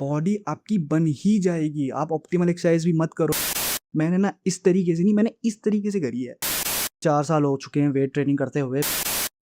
Body आपकी बन ही जाएगी। आप ऑप्टिमल एक्सरसाइज भी मत करो। मैंने ना इस तरीके से नहीं, मैंने इस तरीके से करी है। 4 साल हो चुके हैं वेट ट्रेनिंग करते हुए।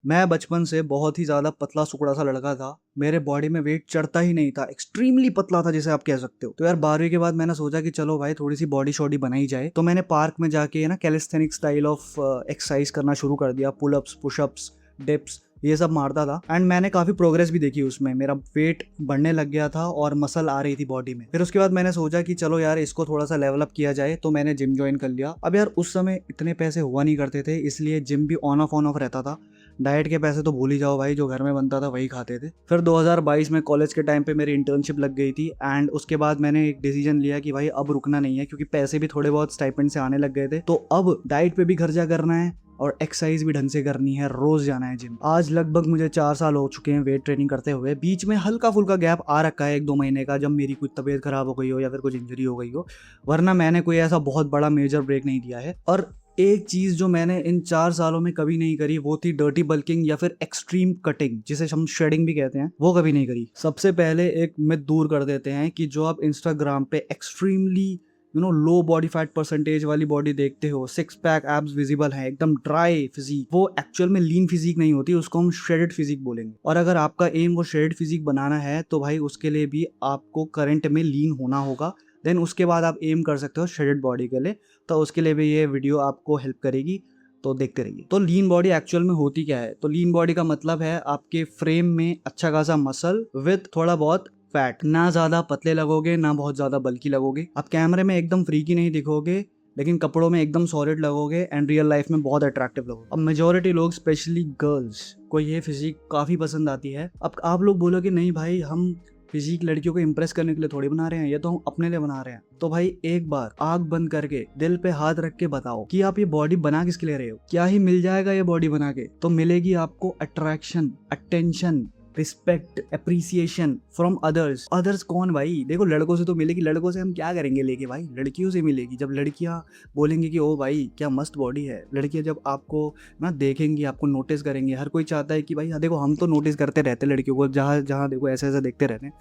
मैं बचपन से बहुत ही ज़्यादा पतला सुकड़ा सा लड़का था। मेरे बॉडी में वेट चढ़ता ही नहीं था, एक्सट्रीमली पतला था जिसे आप कह सकते हो। तो यार 12वीं के बाद मैंने सोचा कि चलो भाई थोड़ी सी बॉडी शॉडी बनाई जाए। तो मैंने पार्क में जाके ना कैलिस्थेनिक स्टाइल ऑफ एक्सरसाइज करना शुरू कर दिया। पुलअप्स, पुशअप्स, डिप्स, ये सब मारता था एंड मैंने काफी प्रोग्रेस भी देखी उसमें। मेरा वेट बढ़ने लग गया था और मसल आ रही थी बॉडी में। फिर उसके बाद मैंने सोचा कि चलो यार इसको थोड़ा सा लेवल अप किया जाए, तो मैंने जिम ज्वाइन कर लिया। अब यार उस समय इतने पैसे हुआ नहीं करते थे, इसलिए जिम भी ऑन ऑफ रहता था। डाइट के पैसे तो भूल ही जाओ भाई, जो घर में बनता था वही खाते थे। फिर 2022 में कॉलेज के टाइम पे मेरी इंटर्नशिप लग गई थी एंड उसके बाद मैंने एक डिसीजन लिया कि भाई अब रुकना नहीं है, क्योंकि पैसे भी थोड़े बहुत स्टाइपेंड से आने लग गए थे। तो अब डाइट पे भी खर्चा करना है और एक्सरसाइज भी ढंग से करनी है, रोज जाना है जिम। आज लगभग मुझे 4 साल हो चुके हैं वेट ट्रेनिंग करते हुए। बीच में हल्का फुल्का गैप आ रखा है 1-2 महीने का, जब मेरी कुछ तबीयत खराब हो गई हो या फिर कुछ इंजरी हो गई हो, वरना मैंने कोई ऐसा बहुत बड़ा मेजर ब्रेक नहीं दिया है। और एक चीज जो मैंने इन 4 सालों में कभी नहीं करी वो थी डर्टी बल्किंग या फिर एक्सट्रीम कटिंग, जिसे हम शेडिंग भी कहते हैं, वो कभी नहीं करी। सबसे पहले एक मिथ दूर कर देते हैं कि जो आप इंस्टाग्राम पे extremely low body fat percentage वाली बॉडी देखते हो, 6 पैक एब्स विजिबल है, एकदम ड्राई फिजिक, वो एक्चुअल में लीन फिजिक नहीं होती, उसको हम श्रेडेड फिजिक बोलेंगे। और अगर आपका एम वो श्रेडेड फिजिक बनाना है तो भाई उसके लिए भी आपको करंट में लीन होना होगा। देन उसके बाद आप एम कर सकते हो श्रेडेड बॉडी के लिए, तो उसके लिए भी ये वीडियो आपको हेल्प करेगी, तो देखते रहिए। तो लीन बॉडी एक्चुअल में होती क्या है? तो लीन बॉडी का मतलब है आपके फ्रेम में अच्छा खासा मसल विद थोड़ा बहुत फैट। ना ज्यादा पतले लगोगे, ना बहुत ज्यादा बल्की लगोगे। आप कैमरे में एकदम फ्रीकी नहीं दिखोगे, लेकिन कपड़ों में एकदम सॉलिड लगोगे एंड रियल लाइफ में बहुत अट्रैक्टिव लगोगे। अब मेजोरिटी लोग, स्पेशली गर्ल्स को ये फिजिक काफी पसंद आती है। अब आप लोग बोलोगे नहीं भाई, हम फिजिक लड़कियों को इंप्रेस करने के लिए थोड़ी बना रहे हैं, ये तो हम अपने लिए बना रहे हैं। तो भाई एक बार आंख बंद करके दिल पे हाथ रख के बताओ कि आप ये बॉडी बना किसके लिए रहे हो? क्या ही मिल जाएगा ये बॉडी बना के? तो मिलेगी आपको attraction, attention, respect, appreciation from others. Others कौन भाई? देखो लड़कों से तो मिलेगी, लड़कों से हम क्या करेंगे लेके भाई? लड़कियों से मिलेगी। जब लड़कियां बोलेंगी कि ओ भाई क्या मस्त बॉडी है, लड़कियां जब आपको ना देखेंगी, आपको नोटिस करेंगे। हर कोई चाहता है कि भाई हाँ देखो, हम तो नोटिस करते रहते हैं लड़कियों को, जहाँ जहाँ देखो ऐसे ऐसे देखते रहते हैं,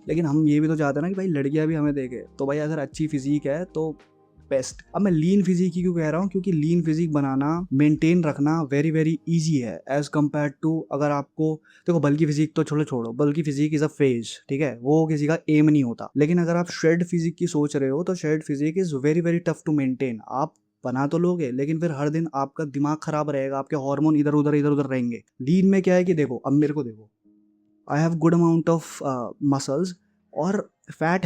लेकिन हम ये भी तो चाहते हैं ना कि भाई लड़कियां भी हमें देखे। तो भाई अगर अच्छी फिजिक है तो बेस्ट। अब मैं लीन फिजिक की क्यों कह रहा हूँ? क्योंकि लीन फिजिक बनाना, मेंटेन रखना वेरी वेरी इजी है एज कम्पेयर टू अगर आपको, देखो बल्कि फिजिक तो छोड़ो, बल्कि फिजिक इज अ फेज, ठीक है, वो किसी का एम नहीं होता। लेकिन अगर आप श्रेड फिजिक की सोच रहे हो तो shred physique is very very tough to maintain. आप बना तो लोगे, लेकिन फिर हर दिन आपका दिमाग खराब रहेगा, आपके हार्मोन इधर उधर रहेंगे। लीन में क्या है कि देखो, अब मेरे को देखो, I have good amount of muscles और फैट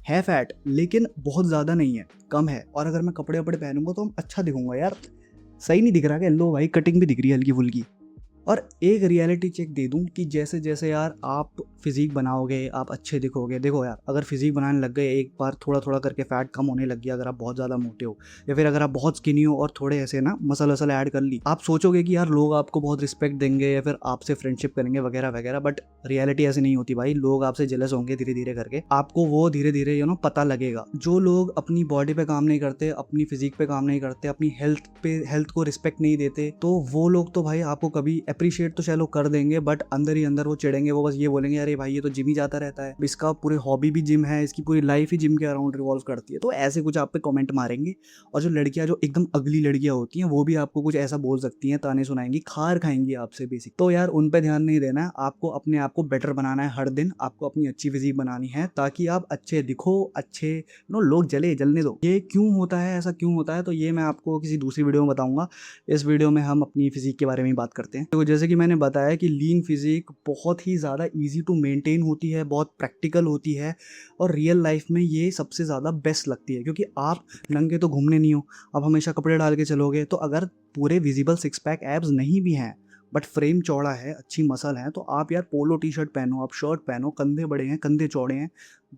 है फैट, लेकिन बहुत ज़्यादा नहीं है, कम है। और अगर मैं कपड़े वपड़े पहनूंगा तो हम अच्छा दिखूंगा यार। सही नहीं दिख रहा क्या? लो भाई कटिंग भी दिख रही है हल्की फुल्की। और एक रियलिटी चेक दे दूं कि जैसे जैसे यार आप फिजिक बनाओगे आप अच्छे दिखोगे। देखो यार, अगर फिजिक बनाने लग गए, एक बार थोड़ा थोड़ा करके फैट कम होने लग गया, अगर आप बहुत ज़्यादा मोटे हो या फिर अगर आप बहुत स्किनी हो और थोड़े ऐसे ना मसल वसल ऐड कर ली, आप सोचोगे कि यार लोग आपको बहुत रिस्पेक्ट देंगे या फिर आपसे फ्रेंडशिप करेंगे वगैरह वगैरह। बट रियलिटी ऐसी नहीं होती भाई। लोग आपसे जेलस होंगे धीरे धीरे करके, आपको वो धीरे धीरे पता लगेगा। जो लोग अपनी बॉडी पे काम नहीं करते, अपनी फिजिक पे काम नहीं करते, अपनी हेल्थ को रिस्पेक्ट नहीं देते, तो वो लोग तो भाई आपको कभी अप्रिशिएट तो चलो कर देंगे, बट अंदर ही अंदर वो चिढ़ेंगे। वो बस ये बोलेंगे अरे भाई ये तो जिम ही जाता रहता है, इसका पूरी हॉबी भी जिम है, इसकी पूरी लाइफ ही जिम के अराउंड रिवॉल्व करती है। तो ऐसे कुछ आप पे कमेंट मारेंगे। और जो लड़कियां, जो एकदम अगली लड़कियां होती हैं, वो भी आपको कुछ ऐसा बोल सकती हैं, ताने सुनाएंगी, खार खाएंगी आपसे बेसिक। तो यार उन पे ध्यान नहीं देना है, आपको अपने आप को बेटर बनाना है। हर दिन आपको अपनी अच्छी फिजिक बनानी है ताकि आप अच्छे दिखो, अच्छे लोग जलने दो। ये क्यों होता है, ऐसा क्यों होता है, तो ये मैं आपको किसी दूसरी वीडियो में बताऊंगा। इस वीडियो में हम अपनी फिजिक के बारे में बात करते हैं। तो जैसे कि मैंने बताया कि लीन फिजिक बहुत ही ज़्यादा इजी टू मेंटेन होती है, बहुत प्रैक्टिकल होती है और रियल लाइफ में ये सबसे ज़्यादा बेस्ट लगती है, क्योंकि आप नंगे तो घूमने नहीं हो, आप हमेशा कपड़े डाल के चलोगे। तो अगर पूरे विजिबल 6 पैक एब्स नहीं भी हैं बट फ्रेम चौड़ा है, अच्छी मसल है, तो आप यार पोलो टी शर्ट पहनो, आप शर्ट पहनो, कंधे बड़े हैं, कंधे चौड़े हैं,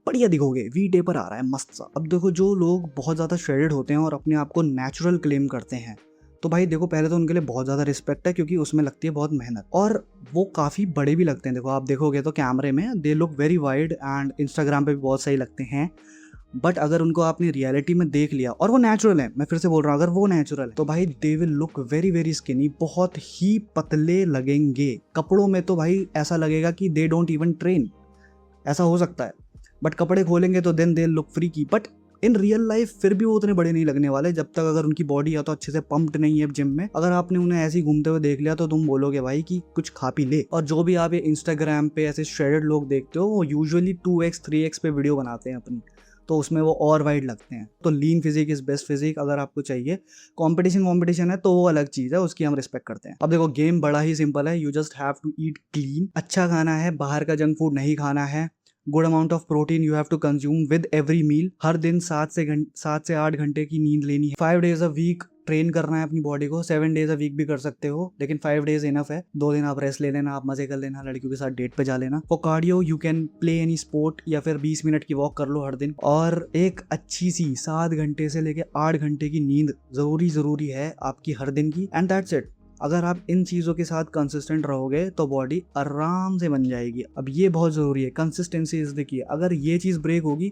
बढ़िया दिखोगे, वी टेपर आ रहा है मस्त सा। अब देखो, जो लोग बहुत ज़्यादा श्रेडेड होते हैं और अपने आप को नेचुरल क्लेम करते हैं, तो भाई देखो पहले तो उनके लिए बहुत ज़्यादा रिस्पेक्ट है, क्योंकि उसमें लगती है बहुत मेहनत और वो काफ़ी बड़े भी लगते हैं। देखो आप देखोगे तो कैमरे में they look very wide and Instagram पे भी बहुत सही लगते हैं, बट अगर उनको आपने रियलिटी में देख लिया और वो नेचुरल है, मैं फिर से बोल रहा हूँ, अगर वो नेचुरल है तो भाई they will look very very skinny, बहुत ही पतले लगेंगे। कपड़ों में तो भाई ऐसा लगेगा कि दे डोंट इवन ट्रेन, ऐसा हो सकता है। बट कपड़े खोलेंगे तो then they look freaky, but in real life फिर भी वो उतने बड़े नहीं लगने वाले जब तक अगर उनकी बॉडी या तो अच्छे से पंप्ड नहीं है जिम में। अगर आपने उन्हें ऐसे ही घूमते हुए देख लिया तो तुम बोलोगे भाई कि कुछ खा पी ले। और जो भी आप ये इंस्टाग्राम पे ऐसे श्रेडेड लोग देखते हो वो यूजुअली 2x 3x पे वीडियो बनाते हैं अपनी, तो उसमें वो और वाइड लगते हैं। तो लीन फिजिक इज बेस्ट फिजिक अगर आपको चाहिए। कंपटीशन है तो वो अलग चीज़ है, उसकी हम रिस्पेक्ट करते हैं। अब देखो गेम बड़ा ही सिंपल है, you just have to eat clean. अच्छा खाना है, बाहर का जंक फूड नहीं खाना है। Good amount of protein you have to consume with every meal. हर दिन 7 से 8 घंटे की नींद लेनी है। 5 days अ वीक ट्रेन करना है अपनी बॉडी को। 7 days अ वीक भी कर सकते हो, लेकिन 5 days इनफ है। 2 दिन आप रेस्ट ले लेना, आप मजे कर लेना, लड़कियों के साथ डेट पे जा लेना। For cardio you can play any sport या फिर 20 मिनट की वॉक कर लो हर दिन। और एक अच्छी सी 7 घंटे से लेके 8 घंटे की नींद जरूरी है आपकी हर दिन की, एंड दैट्स इट। अगर आप इन चीज़ों के साथ कंसिस्टेंट रहोगे तो बॉडी आराम से बन जाएगी। अब ये बहुत ज़रूरी है, कंसिस्टेंसी इज द की। अगर ये चीज़ ब्रेक होगी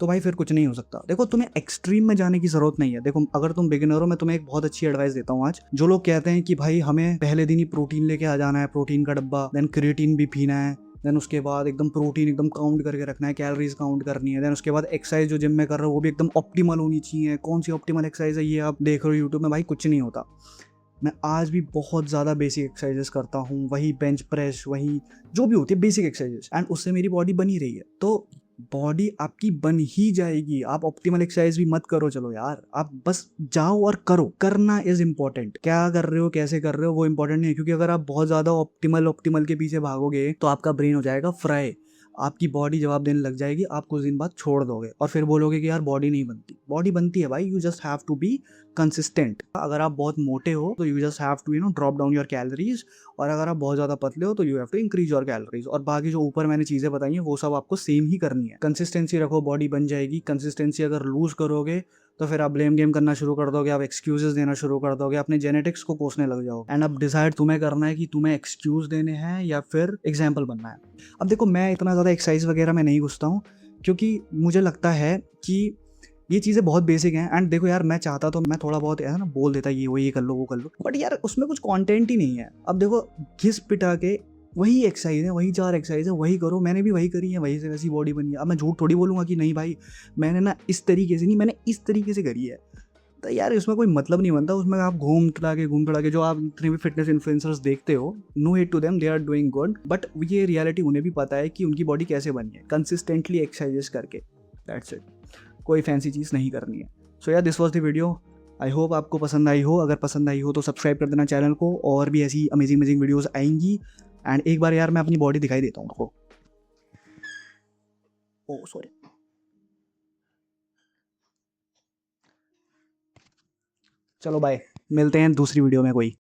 तो भाई फिर कुछ नहीं हो सकता। देखो तुम्हें एक्सट्रीम में जाने की जरूरत नहीं है। देखो अगर तुम बिगिनर हो, मैं तुम्हें एक बहुत अच्छी एडवाइस देता हूँ आज। जो लोग कहते हैं कि भाई हमें पहले दिन ही प्रोटीन लेके आ जाना है, प्रोटीन का डब्बा, देन क्रिएटिन भी पीना है, देन उसके बाद एकदम प्रोटीन एकदम काउंट करके रखना है, कैलोरीज काउंट करनी है, देन उसके बाद एक्सरसाइज जो जिम में कर रहे हो वो भी एकदम ऑप्टिमल होनी चाहिए। कौन सी ऑप्टिमल एक्सरसाइज है ये आप देख रहे हो यूट्यूब में, भाई कुछ नहीं होता। मैं आज भी बहुत ज़्यादा बेसिक एक्सरसाइजेस करता हूँ, वही बेंच प्रेस, वही जो भी होती है बेसिक एक्सरसाइजेस, एंड उससे मेरी बॉडी बनी रही है। तो बॉडी आपकी बन ही जाएगी। आप ऑप्टिमल एक्सरसाइज भी मत करो, चलो यार आप बस जाओ और करो। करना इज इंपॉर्टेंट। क्या कर रहे हो, कैसे कर रहे हो, वो इंपॉर्टेंट नहीं है। क्योंकि अगर आप बहुत ज़्यादा ऑप्टिमल के पीछे भागोगे तो आपका ब्रेन हो जाएगा फ्राई। आपकी बॉडी जवाब देने लग जाएगी, आप कुछ दिन बाद छोड़ दोगे और फिर बोलोगे कि यार बॉडी नहीं बनती। बॉडी बनती है भाई, you just have to be consistent. अगर आप बहुत मोटे हो तो you just have to drop down your calories, और अगर आप बहुत ज़्यादा पतले हो तो you have to increase your calories. और बाकी जो ऊपर मैंने चीज़ें बताई हैं वो सब आपको सेम ही करनी है। कंसिस्टेंसी रखो, बॉडी बन जाएगी। कंसिस्टेंसी अगर लूज करोगे तो फिर आप ब्लेम गेम करना शुरू कर दोगे, आप एक्सक्यूजेस देना शुरू कर दोगे, अपने जेनेटिक्स को कोसने लग जाओगे। एंड अब डिसाइड तुम्हें करना है कि तुम्हें एक्सक्यूज देने हैं या फिर एग्जाम्पल बनना है। अब देखो मैं इतना ज़्यादा एक्सरसाइज वगैरह में नहीं घुसता हूँ, क्योंकि मुझे लगता है कि ये चीज़ें बहुत बेसिक हैं। एंड देखो यार मैं चाहता तो मैं थोड़ा बहुत है ना बोल देता ये कर लो वो कर लो, बट यार उसमें कुछ कंटेंट ही नहीं है। अब देखो घिस पिटा के वही एक्सरसाइज है, वही 4 एक्सरसाइज है, वही करो। मैंने भी वही करी है, वही से वैसी बॉडी बनी है। अब मैं झूठ थोड़ी बोलूँगा कि नहीं भाई मैंने ना इस तरीके से नहीं, मैंने इस तरीके से करी है। तो यार उसमें कोई मतलब नहीं बनता। उसमें आप घूम फिरा के जो आप इतने भी फिटनेस इन्फ्लुएंसर्स देखते हो, no hate to them, they are doing good, but ये रियलिटी उन्हें भी पता है कि उनकी बॉडी कैसे बनी है, कंसिस्टेंटली एक्सरसाइजेस करके। दैट्स इट, कोई फैंसी चीज़ नहीं करनी है। सो यार this was the video. I hope आपको पसंद आई हो। अगर पसंद आई हो तो सब्सक्राइब कर देना चैनल को, और भी ऐसी अमेजिंग वीडियोस आएंगी। एंड एक बार यार मैं अपनी बॉडी दिखाई देता हूँ उनको। Oh sorry. चलो बाय, मिलते हैं दूसरी वीडियो में कोई।